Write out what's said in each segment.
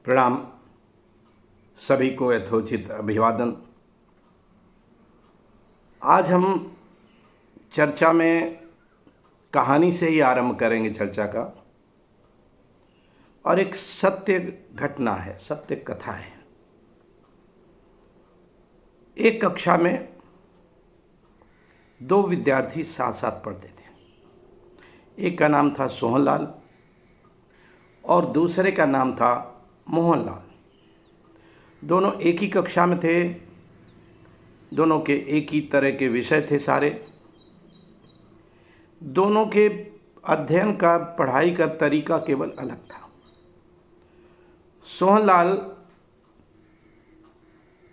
प्रणाम। सभी को यथोचित अभिवादन। आज हम चर्चा में कहानी से ही आरंभ करेंगे चर्चा का, और एक सत्य घटना है, सत्य कथा है। एक कक्षा में दो विद्यार्थी साथ साथ पढ़ते थे। एक का नाम था सोहनलाल और दूसरे का नाम था मोहनलाल। दोनों एक ही कक्षा में थे, दोनों के एक ही तरह के विषय थे सारे। दोनों के अध्ययन का, पढ़ाई का तरीका केवल अलग था। सोहनलाल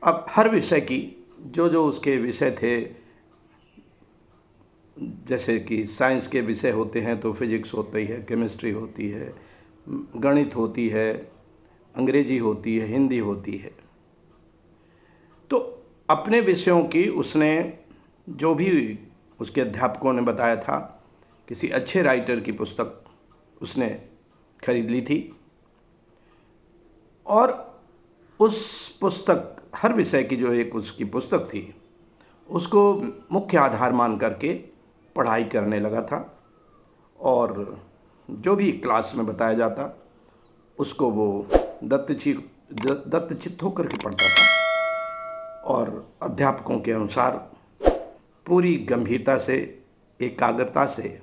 अब हर विषय की जो उसके विषय थे, जैसे कि साइंस के विषय होते हैं तो फिजिक्स होती है, केमिस्ट्री होती है, गणित होती है, अंग्रेजी होती है, हिंदी होती है। तो अपने विषयों की उसने, जो भी उसके अध्यापकों ने बताया था, किसी अच्छे राइटर की पुस्तक उसने खरीद ली थी और उस पुस्तक, हर विषय की जो एक उसकी पुस्तक थी, उसको मुख्य आधार मान करके पढ़ाई करने लगा था। और जो भी क्लास में बताया जाता उसको वो दत्तचित्त होकर के पढ़ता था और अध्यापकों के अनुसार पूरी गंभीरता से, एकाग्रता से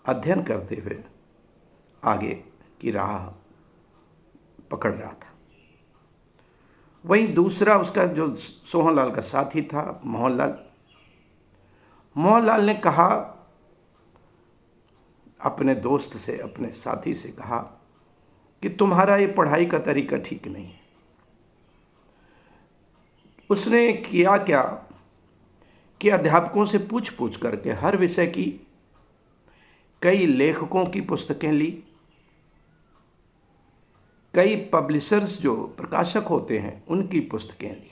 अध्ययन करते हुए आगे की राह पकड़ रहा था। वहीं दूसरा उसका जो सोहनलाल का साथी था, मोहनलाल ने कहा, अपने दोस्त से, अपने साथी से कहा कि तुम्हारा ये पढ़ाई का तरीका ठीक नहीं है। उसने किया क्या कि अध्यापकों से पूछ पूछ करके हर विषय की कई लेखकों की पुस्तकें ली, कई पब्लिशर्स जो प्रकाशक होते हैं उनकी पुस्तकें ली।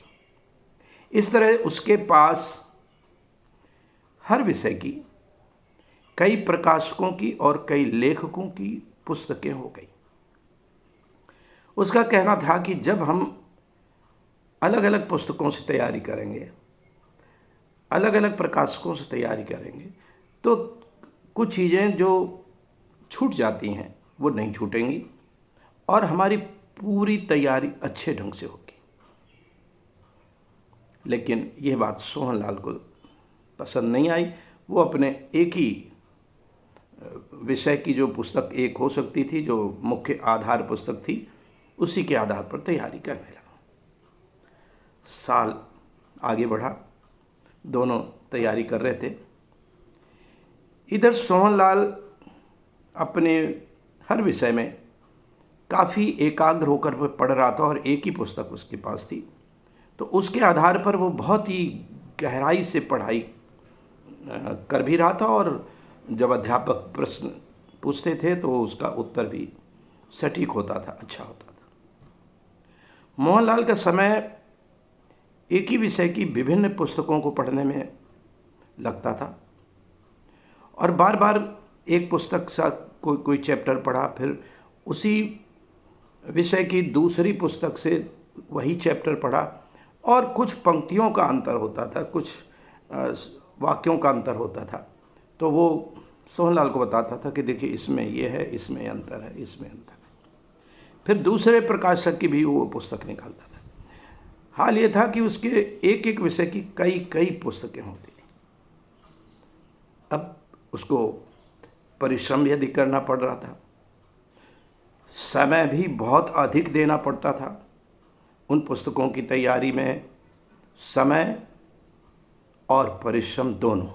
इस तरह उसके पास हर विषय की कई प्रकाशकों की और कई लेखकों की पुस्तकें हो गई। उसका कहना था कि जब हम अलग अलग पुस्तकों से तैयारी करेंगे, अलग अलग प्रकाशकों से तैयारी करेंगे, तो कुछ चीज़ें जो छूट जाती हैं वो नहीं छूटेंगी और हमारी पूरी तैयारी अच्छे ढंग से होगी। लेकिन यह बात सोहनलाल को पसंद नहीं आई। वो अपने एक ही विषय की जो पुस्तक एक हो सकती थी, जो मुख्य आधार पुस्तक थी, उसी के आधार पर तैयारी करने लगा। साल आगे बढ़ा, दोनों तैयारी कर रहे थे। इधर सोहनलाल अपने हर विषय में काफ़ी एकाग्र होकर पढ़ रहा था और एक ही पुस्तक उसके पास थी, तो उसके आधार पर वो बहुत ही गहराई से पढ़ाई कर भी रहा था। और जब अध्यापक प्रश्न पूछते थे तो उसका उत्तर भी सटीक होता था, अच्छा होता था। मोहनलाल का समय एक ही विषय की विभिन्न पुस्तकों को पढ़ने में लगता था और बार बार एक पुस्तक सा कोई चैप्टर पढ़ा, फिर उसी विषय की दूसरी पुस्तक से वही चैप्टर पढ़ा, और कुछ पंक्तियों का अंतर होता था, कुछ वाक्यों का अंतर होता था, तो वो सोहनलाल को बताता था कि देखिए इसमें ये है, इसमें अंतर है, इसमें अंतर है। फिर दूसरे प्रकाशक की भी वो पुस्तक निकालता था। हाल ये था कि उसके एक एक विषय की कई कई पुस्तकें होती थी। अब उसको परिश्रम भी अधिक करना पड़ रहा था, समय भी बहुत अधिक देना पड़ता था उन पुस्तकों की तैयारी में। समय और परिश्रम दोनों।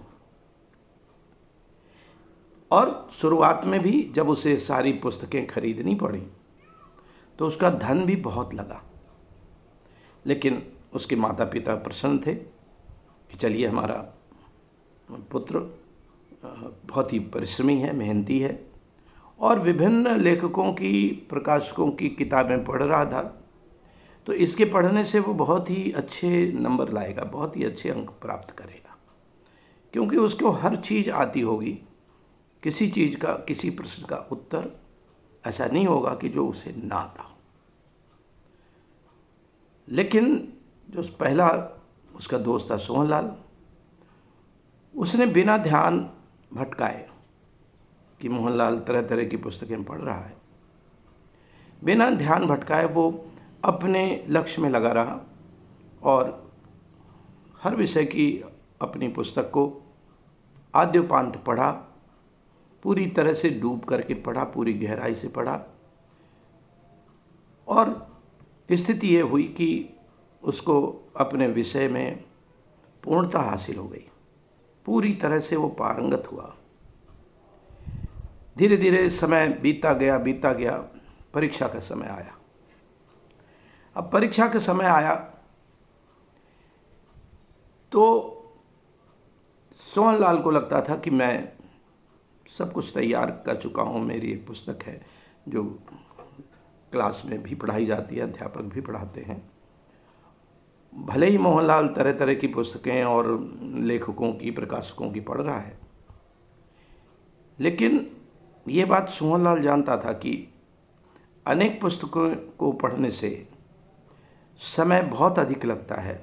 और शुरुआत में भी जब उसे सारी पुस्तकें खरीदनी पड़ी तो उसका धन भी बहुत लगा, लेकिन उसके माता पिता प्रसन्न थे कि चलिए हमारा पुत्र बहुत ही परिश्रमी है, मेहनती है और विभिन्न लेखकों की, प्रकाशकों की किताबें पढ़ रहा था, तो इसके पढ़ने से वो बहुत ही अच्छे नंबर लाएगा, बहुत ही अच्छे अंक प्राप्त करेगा, क्योंकि उसको हर चीज़ आती होगी। किसी चीज़ का, किसी प्रश्न का उत्तर ऐसा नहीं होगा कि जो उसे ना आता हो। लेकिन जो पहला उसका दोस्त था सोहनलाल, उसने बिना ध्यान भटकाए कि मोहनलाल तरह तरह की पुस्तकें पढ़ रहा है, बिना ध्यान भटकाए वो अपने लक्ष्य में लगा रहा और हर विषय की अपनी पुस्तक को आद्योपांत पढ़ा, पूरी तरह से डूब करके पढ़ा, पूरी गहराई से पढ़ा। और स्थिति ये हुई कि उसको अपने विषय में पूर्णता हासिल हो गई, पूरी तरह से वो पारंगत हुआ। धीरे धीरे समय बीतता गया, परीक्षा का समय आया। अब परीक्षा का समय आया तो सोहनलाल को लगता था कि मैं सब कुछ तैयार कर चुका हूँ, मेरी एक पुस्तक है जो क्लास में भी पढ़ाई जाती है, अध्यापक भी पढ़ाते हैं। भले ही मोहनलाल तरह तरह की पुस्तकें और लेखकों की, प्रकाशकों की पढ़ रहा है, लेकिन ये बात सोहनलाल जानता था कि अनेक पुस्तकों को पढ़ने से समय बहुत अधिक लगता है,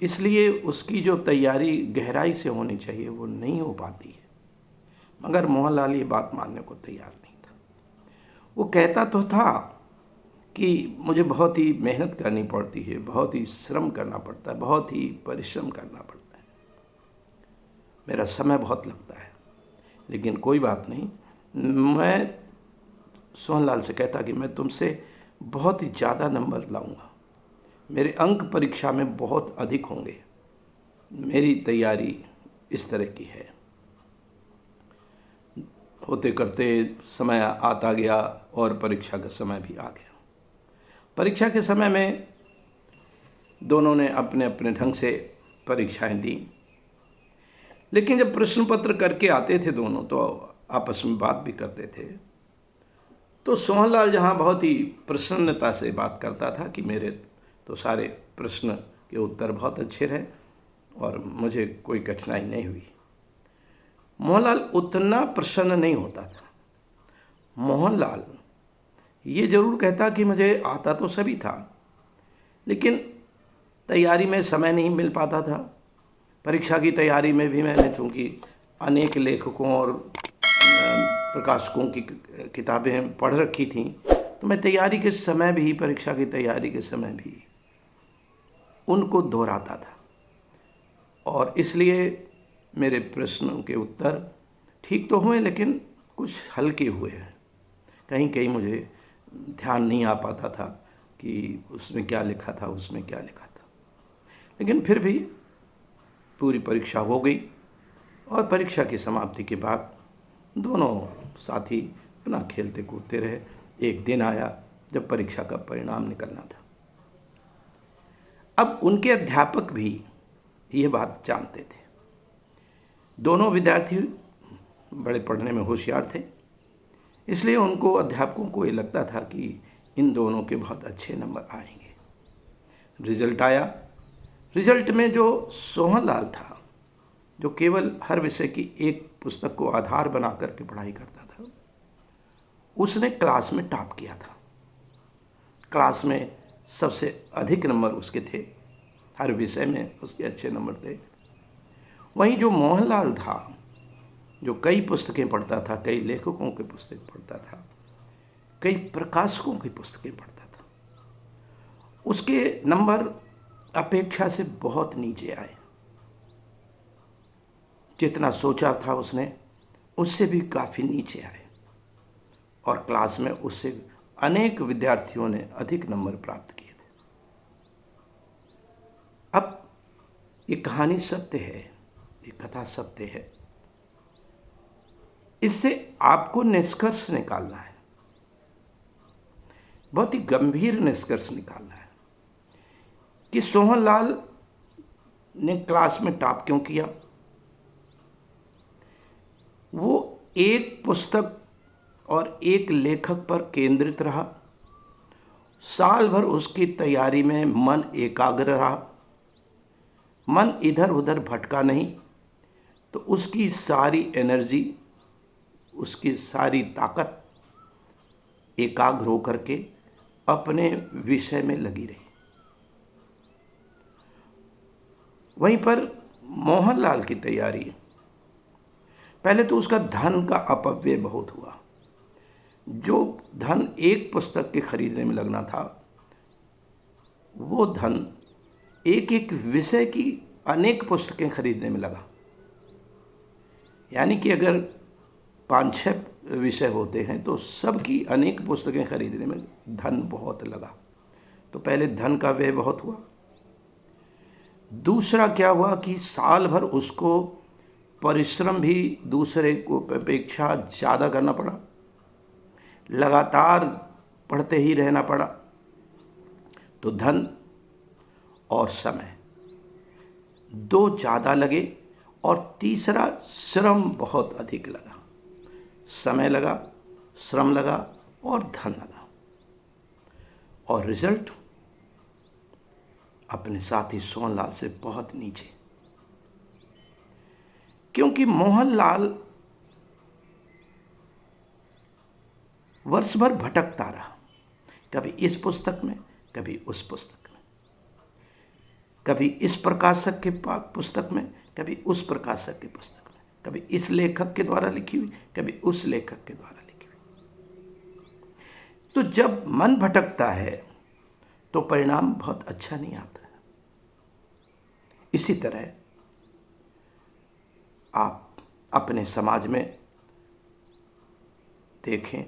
इसलिए उसकी जो तैयारी गहराई से होनी चाहिए वो नहीं हो पाती है। मगर मोहनलाल ये बात मानने को तैयार नहीं था। वो कहता तो था कि मुझे बहुत ही मेहनत करनी पड़ती है, बहुत ही श्रम करना पड़ता है, बहुत ही परिश्रम करना पड़ता है, मेरा समय बहुत लगता है, लेकिन कोई बात नहीं। मैं सोहनलाल से कहता कि मैं तुमसे बहुत ही ज़्यादा नंबर लाऊंगा, मेरे अंक परीक्षा में बहुत अधिक होंगे, मेरी तैयारी इस तरह की है। होते करते समय आता गया और परीक्षा का समय भी आ गया। परीक्षा के समय में दोनों ने अपने अपने ढंग से परीक्षाएं दी, लेकिन जब प्रश्न पत्र करके आते थे दोनों तो आपस में बात भी करते थे। तो सोहनलाल जहाँ बहुत ही प्रसन्नता से बात करता था कि मेरे तो सारे प्रश्न के उत्तर बहुत अच्छे रहे और मुझे कोई कठिनाई नहीं हुई, मोहनलाल उतना प्रसन्न नहीं होता था। मोहनलाल ये जरूर कहता कि मुझे आता तो सभी था, लेकिन तैयारी में समय नहीं मिल पाता था। परीक्षा की तैयारी में भी मैंने चूँकि अनेक लेखकों और प्रकाशकों की किताबें पढ़ रखी थीं, तो मैं तैयारी के समय भी, परीक्षा की तैयारी के समय भी उनको दोहराता था और इसलिए मेरे प्रश्नों के उत्तर ठीक तो हुए, लेकिन कुछ हल्के हुए हैं। कहीं कहीं मुझे ध्यान नहीं आ पाता था कि उसमें क्या लिखा था, उसमें क्या लिखा था, लेकिन फिर भी पूरी परीक्षा हो गई और परीक्षा की समाप्ति के बाद दोनों साथी अपना खेलते कूदते रहे। एक दिन आया जब परीक्षा का परिणाम निकलना था। अब उनके अध्यापक भी ये बात जानते थे। दोनों विद्यार्थी बड़े पढ़ने में होशियार थे, इसलिए उनको, अध्यापकों को ये लगता था कि इन दोनों के बहुत अच्छे नंबर आएंगे। रिजल्ट आया। रिजल्ट में जो सोहनलाल था, जो केवल हर विषय की एक पुस्तक को आधार बना करके पढ़ाई करता था, उसने क्लास में टॉप किया था। क्लास में सबसे अधिक नंबर उसके थे, हर विषय में उसके अच्छे नंबर थे। वहीं जो मोहनलाल था, जो कई पुस्तकें पढ़ता था, कई लेखकों की पुस्तक पढ़ता था, कई प्रकाशकों की पुस्तकें पढ़ता था, उसके नंबर अपेक्षा से बहुत नीचे आए। जितना सोचा था उसने, उससे भी काफ़ी नीचे आए और क्लास में उससे अनेक विद्यार्थियों ने अधिक नंबर प्राप्त किए थे। अब ये कहानी सत्य है, ये कथा सत्य है। इससे आपको निष्कर्ष निकालना है, बहुत ही गंभीर निष्कर्ष निकालना है कि सोहनलाल ने क्लास में टॉप क्यों किया। वो एक पुस्तक और एक लेखक पर केंद्रित रहा, साल भर उसकी तैयारी में मन एकाग्र रहा, मन इधर उधर भटका नहीं, तो उसकी सारी एनर्जी, उसकी सारी ताकत एकाग्र होकर के अपने विषय में लगी रही। वहीं पर मोहनलाल की तैयारी, पहले तो उसका धन का अपव्यय बहुत हुआ। जो धन एक पुस्तक के खरीदने में लगना था, वो धन एक एक विषय की अनेक पुस्तकें खरीदने में लगा। यानी कि अगर 5-6 विषय होते हैं तो सबकी अनेक पुस्तकें खरीदने में धन बहुत लगा। तो पहले धन का व्यय बहुत हुआ। दूसरा क्या हुआ कि साल भर उसको परिश्रम भी दूसरे को अपेक्षा ज़्यादा करना पड़ा, लगातार पढ़ते ही रहना पड़ा। तो धन और समय दो ज़्यादा लगे, और तीसरा श्रम बहुत अधिक लगा। समय लगा, श्रम लगा और धन लगा, और रिजल्ट अपने साथी सोहनलाल से बहुत नीचे। क्योंकि मोहनलाल वर्ष भर भटकता रहा, कभी इस पुस्तक में, कभी उस पुस्तक में, कभी इस प्रकाशक के पुस्तक में, कभी उस प्रकाशक की पुस्तक में, कभी इस लेखक के द्वारा लिखी हुई, कभी उस लेखक के द्वारा लिखी हुई। तो जब मन भटकता है तो परिणाम बहुत अच्छा नहीं आता है। इसी तरह आप अपने समाज में देखें,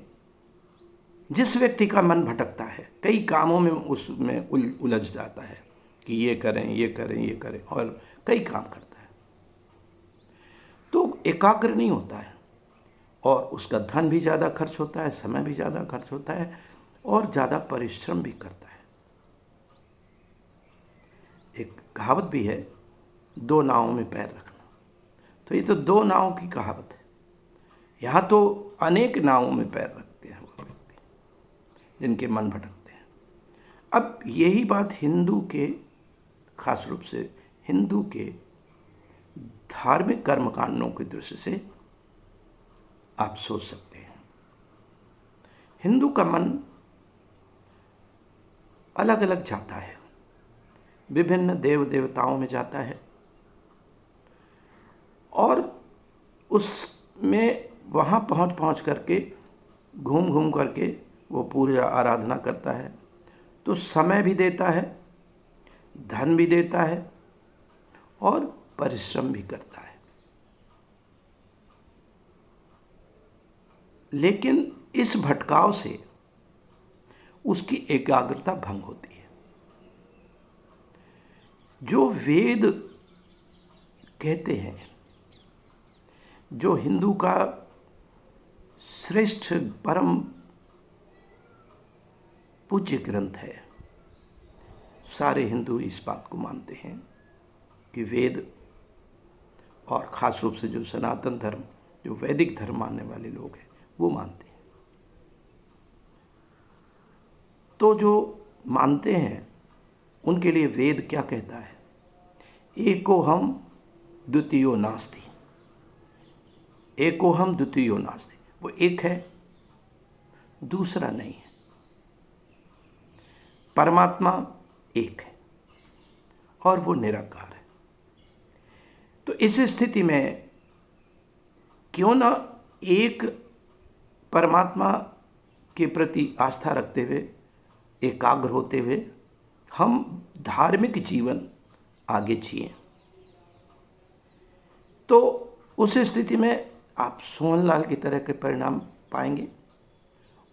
जिस व्यक्ति का मन भटकता है, कई कामों में उसमें उलझ जाता है कि ये करें, ये करें, ये करें, और कई काम करता है, तो एकाग्र नहीं होता है, और उसका धन भी ज़्यादा खर्च होता है, समय भी ज़्यादा खर्च होता है, और ज़्यादा परिश्रम भी करता है। एक कहावत भी है, 2 नावों में पैर रखना। तो ये तो 2 नावों की कहावत है। यहाँ तो अनेक नावों में पैर रखते हैं वो व्यक्ति जिनके मन भटकते हैं। अब यही बात हिंदू के, खास रूप से हिंदू के धार्मिक कर्मकांडों की दृष्टि से आप सोच सकते हैं। हिंदू का मन अलग अलग जाता है, विभिन्न देव देवताओं में जाता है, और उसमें वहाँ पहुँच करके, घूम करके वो पूजा आराधना करता है। तो समय भी देता है, धन भी देता है, और परिश्रम भी करता है। लेकिन इस भटकाव से उसकी एकाग्रता भंग होती है। जो वेद कहते हैं, जो हिंदू का श्रेष्ठ परम पूज्य ग्रंथ है, सारे हिंदू इस बात को मानते हैं कि वेद, और ख़ास रूप से जो सनातन धर्म, जो वैदिक धर्म मानने वाले लोग हैं, वो मानते हैं। तो जो मानते हैं उनके लिए वेद क्या कहता है? एकोहम द्वितीयो नास्ति। एकोहम द्वितीयो नास्ति, वो एक है, दूसरा नहीं है। परमात्मा एक है और वो निराकार है। तो इस स्थिति में क्यों ना एक परमात्मा के प्रति आस्था रखते हुए, एकाग्र होते हुए हम धार्मिक जीवन आगे जिए। तो उस स्थिति में आप सोहनलाल की तरह के परिणाम पाएंगे,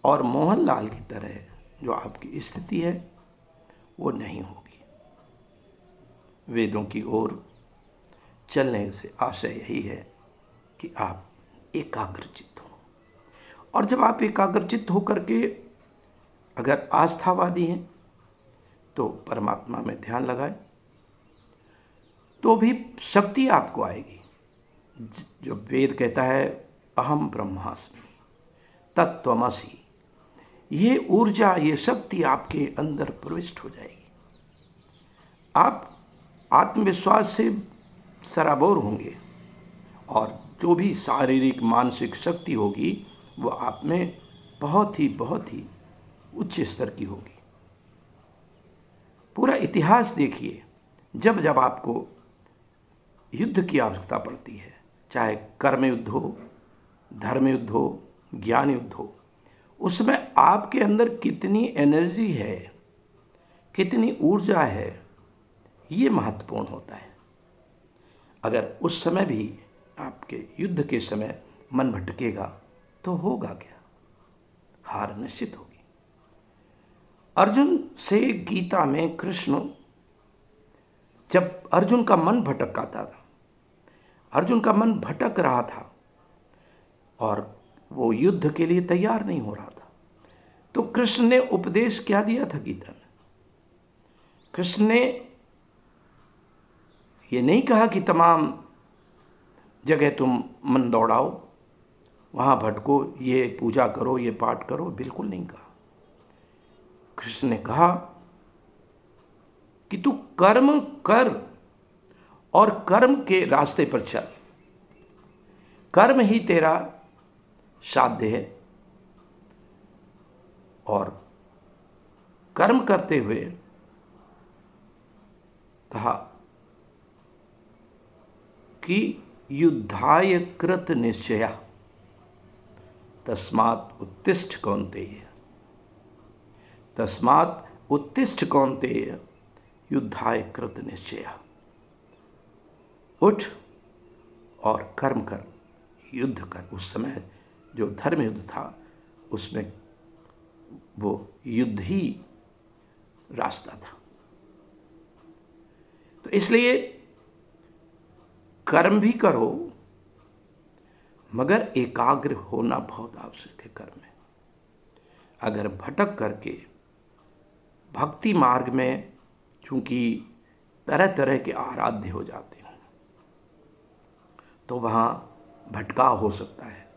और मोहनलाल की तरह जो आपकी स्थिति है वो नहीं होगी। वेदों की ओर चलने से आशय यही है कि आप एकाग्रचित्त हो, और जब आप एकाग्रचित्त होकर के अगर आस्थावादी हैं तो परमात्मा में ध्यान लगाएं, तो भी शक्ति आपको आएगी। जो वेद कहता है अहम ब्रह्मास्मि तत्त्वमसि, ये ऊर्जा, ये शक्ति आपके अंदर प्रविष्ट हो जाएगी। आप आत्मविश्वास से सराबोर होंगे, और जो भी शारीरिक मानसिक शक्ति होगी वो आप में बहुत ही उच्च स्तर की होगी। पूरा इतिहास देखिए, जब जब आपको युद्ध की आवश्यकता पड़ती है, चाहे कर्म युद्ध हो, धर्म युद्ध हो, ज्ञान युद्ध हो। उसमें आपके अंदर कितनी एनर्जी है, कितनी ऊर्जा है, ये महत्वपूर्ण होता है। अगर उस समय भी आपके युद्ध के समय मन भटकेगा तो होगा क्या? हार निश्चित होगी। अर्जुन से गीता में कृष्ण, जब अर्जुन का मन भटकाता था, अर्जुन का मन भटक रहा था और वो युद्ध के लिए तैयार नहीं हो रहा था, तो कृष्ण ने उपदेश क्या दिया था गीता में? कृष्ण ने ये नहीं कहा कि तमाम जगह तुम मन दौड़ाओ, वहाँ भटको, ये पूजा करो, ये पाठ करो, बिल्कुल नहीं कहा। कृष्ण ने कहा कि तू कर्म कर और कर्म के रास्ते पर चल। कर्म ही तेरा साध्य है और कर्म करते हुए कहा कि युद्धाय कृत निश्चया तस्मात् उत्तिष्ठ कौन्तेय, तस्मात् उत्तिष्ठ कौन्तेय युद्धाय कृत निश्चया। उठ और कर्म कर, युद्ध कर। उस समय जो धर्म युद्ध था उसमें वो युद्ध ही रास्ता था। तो इसलिए कर्म भी करो, मगर एकाग्र होना बहुत आवश्यक है कर्म में। अगर भटक करके भक्ति मार्ग में, चूंकि तरह तरह के आराध्य हो जाते हैं, तो वहाँ भटकाव हो सकता है।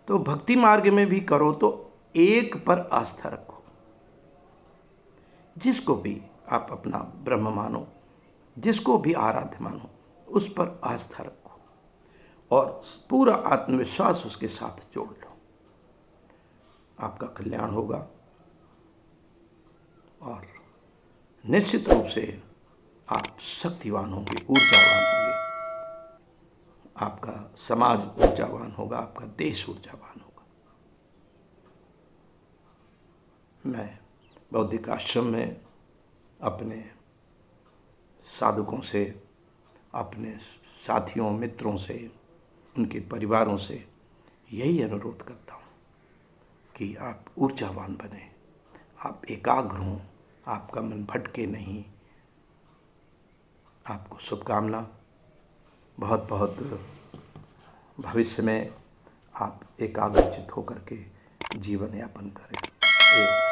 तो भक्ति मार्ग में भी करो तो एक पर आस्था रखो। जिसको भी आप अपना ब्रह्म मानो, जिसको भी आराध्य मानो, उस पर आस्था रखो और पूरा आत्मविश्वास उसके साथ जोड़ लो। आपका कल्याण होगा और निश्चित रूप से आप शक्तिवान होंगे, ऊर्जावान होंगे। आपका समाज ऊर्जावान होगा, आपका देश ऊर्जावान होगा। मैं बौद्धिक आश्रम में अपने साधकों से, अपने साथियों, मित्रों से, उनके परिवारों से यही अनुरोध करता हूँ कि आप ऊर्जावान बने, आप एकाग्र हों, आपका मन भटके नहीं। आपको शुभकामना। बहुत बहुत भविष्य में आप एकाग्रचित होकर के जीवन यापन करें।